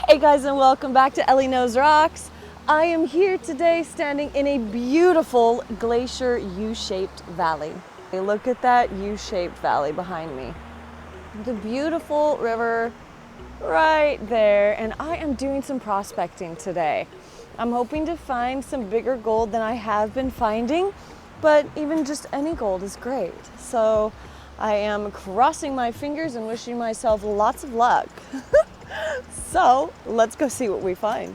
Hey guys, and welcome back to Ellie Knows Rocks. I am here today standing in a beautiful glacier U-shaped valley. Hey, look at that U-shaped valley behind me. The beautiful river right there, and I am doing some prospecting today. I'm hoping to find some bigger gold than I have been finding, but even just any gold is great. So I am crossing my fingers and wishing myself lots of luck. So let's go see what we find.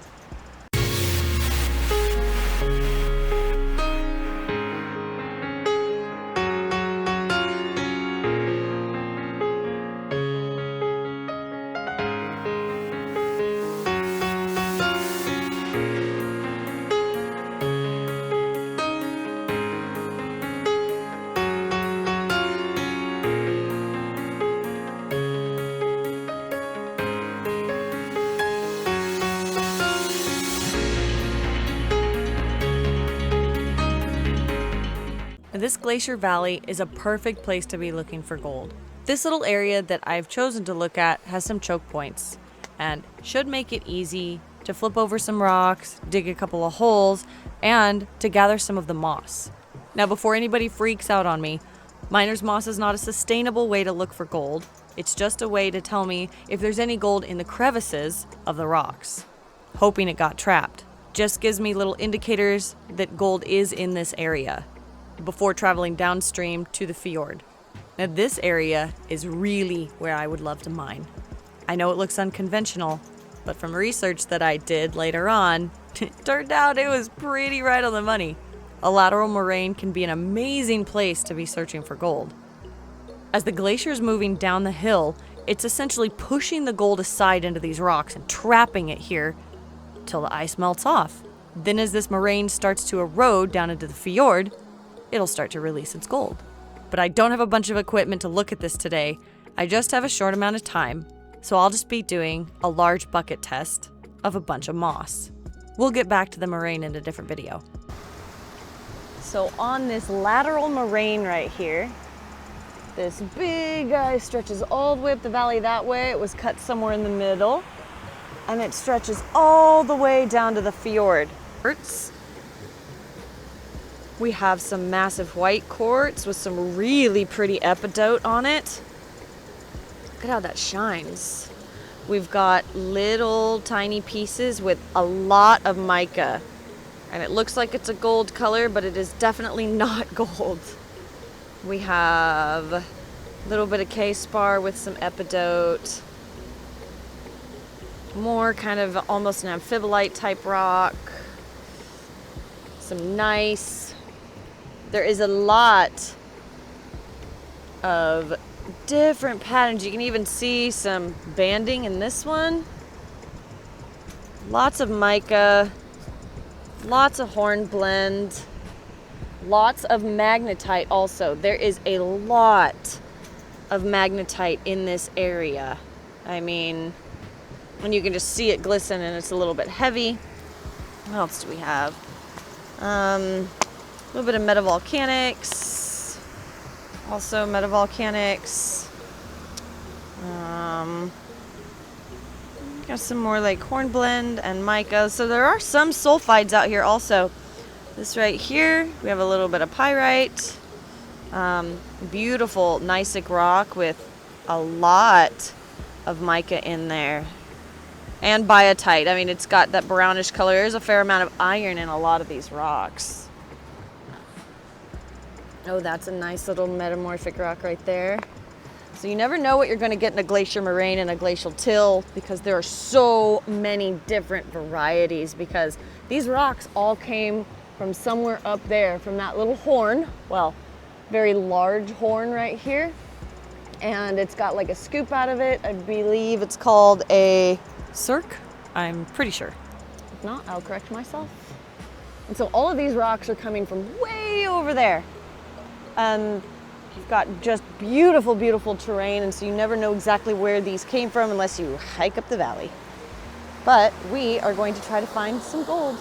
This glacier valley is a perfect place to be looking for gold. This little area that I've chosen to look at has some choke points and should make it easy to flip over some rocks, dig a couple of holes, and to gather some of the moss. Now, before anybody freaks out on me, miner's moss is not a sustainable way to look for gold. It's just a way to tell me if there's any gold in the crevices of the rocks. Hoping it got trapped just gives me little indicators that gold is in this area before traveling downstream to the fjord. Now, this area is really where I would love to mine. I know it looks unconventional, but from research that I did later on, it turned out it was pretty right on the money. A lateral moraine can be an amazing place to be searching for gold. As the glacier is moving down the hill, it's essentially pushing the gold aside into these rocks and trapping it here till the ice melts off. Then as this moraine starts to erode down into the fjord, it'll start to release its gold. But I don't have a bunch of equipment to look at this today. I just have a short amount of time, so I'll just be doing a large bucket test of a bunch of moss. We'll get back to the moraine in a different video. So on this lateral moraine right here, this big guy stretches all the way up the valley that way. It was cut somewhere in the middle, and it stretches all the way down to the fjord. We have some massive white quartz with some really pretty epidote on it. Look at how that shines. We've got little tiny pieces with a lot of mica. And it looks like it's a gold color, but it is definitely not gold. We have a little bit of K-spar with some epidote. More kind of almost an amphibolite type rock. Some gneiss. There is a lot of different patterns. You can even see some banding in this one. Lots of mica, lots of hornblende, lots of magnetite also. There is a lot of magnetite in this area. I mean, and you can just see it glisten, and it's a little bit heavy. What else do we have? A little bit of metavolcanics, also metavolcanics. Got some more like hornblende and mica. So there are some sulfides out here also. This right here, we have a little bit of pyrite. Beautiful gneissic rock with a lot of mica in there. And biotite. I mean, it's got that brownish color. There's a fair amount of iron in a lot of these rocks. Oh, that's a nice little metamorphic rock right there. So you never know what you're going to get in a glacier moraine and a glacial till, because there are so many different varieties, because these rocks all came from somewhere up there, from that little horn, well, very large horn right here. And it's got like a scoop out of it. I believe it's called a cirque. I'm pretty sure. If not, I'll correct myself. And so all of these rocks are coming from way over there. You've got just beautiful, beautiful terrain, and so you never know exactly where these came from unless you hike up the valley. But we are going to try to find some gold.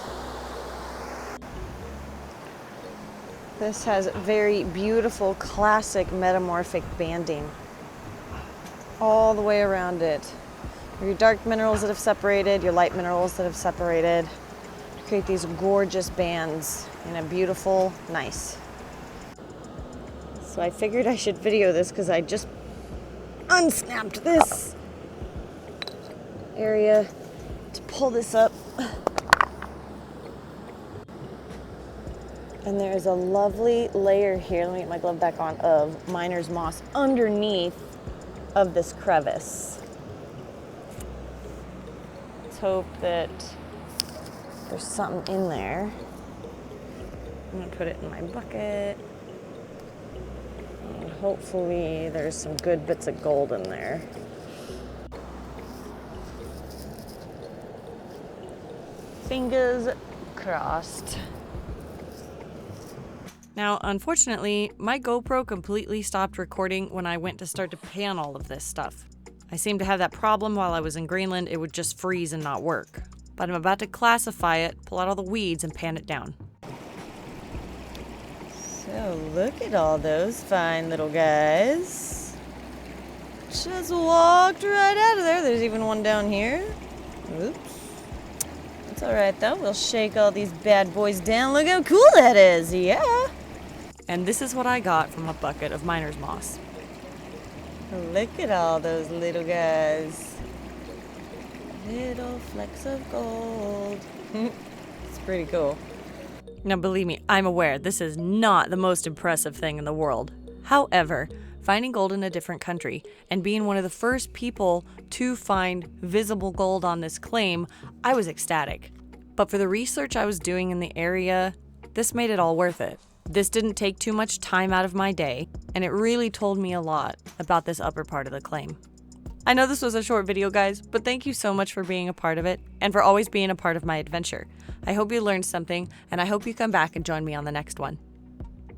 This has very beautiful, classic metamorphic banding all the way around it. Your dark minerals that have separated, your light minerals that have separated. Create these gorgeous bands in a beautiful gneiss. So I figured I should video this because I just unsnapped this area to pull this up. And there's a lovely layer here, let me get my glove back on, of miner's moss underneath of this crevice. Let's hope that there's something in there. I'm gonna put it in my bucket. And hopefully there's some good bits of gold in there. Fingers crossed. Now, unfortunately, my GoPro completely stopped recording when I went to start to pan all of this stuff. I seemed to have that problem while I was in Greenland, it would just freeze and not work. But I'm about to classify it, pull out all the weeds, and pan it down. So look at all those fine little guys. Just walked right out of there. There's even one down here. Oops. That's all right though, we'll shake all these bad boys down. Look how cool that is, yeah. And this is what I got from a bucket of miner's moss. Look at all those little guys. Little flecks of gold. It's pretty cool. Now believe me, I'm aware this is not the most impressive thing in the world. However, finding gold in a different country and being one of the first people to find visible gold on this claim, I was ecstatic. But for the research I was doing in the area, this made it all worth it. This didn't take too much time out of my day, and it really told me a lot about this upper part of the claim. I know this was a short video, guys, but thank you so much for being a part of it and for always being a part of my adventure. I hope you learned something, and I hope you come back and join me on the next one.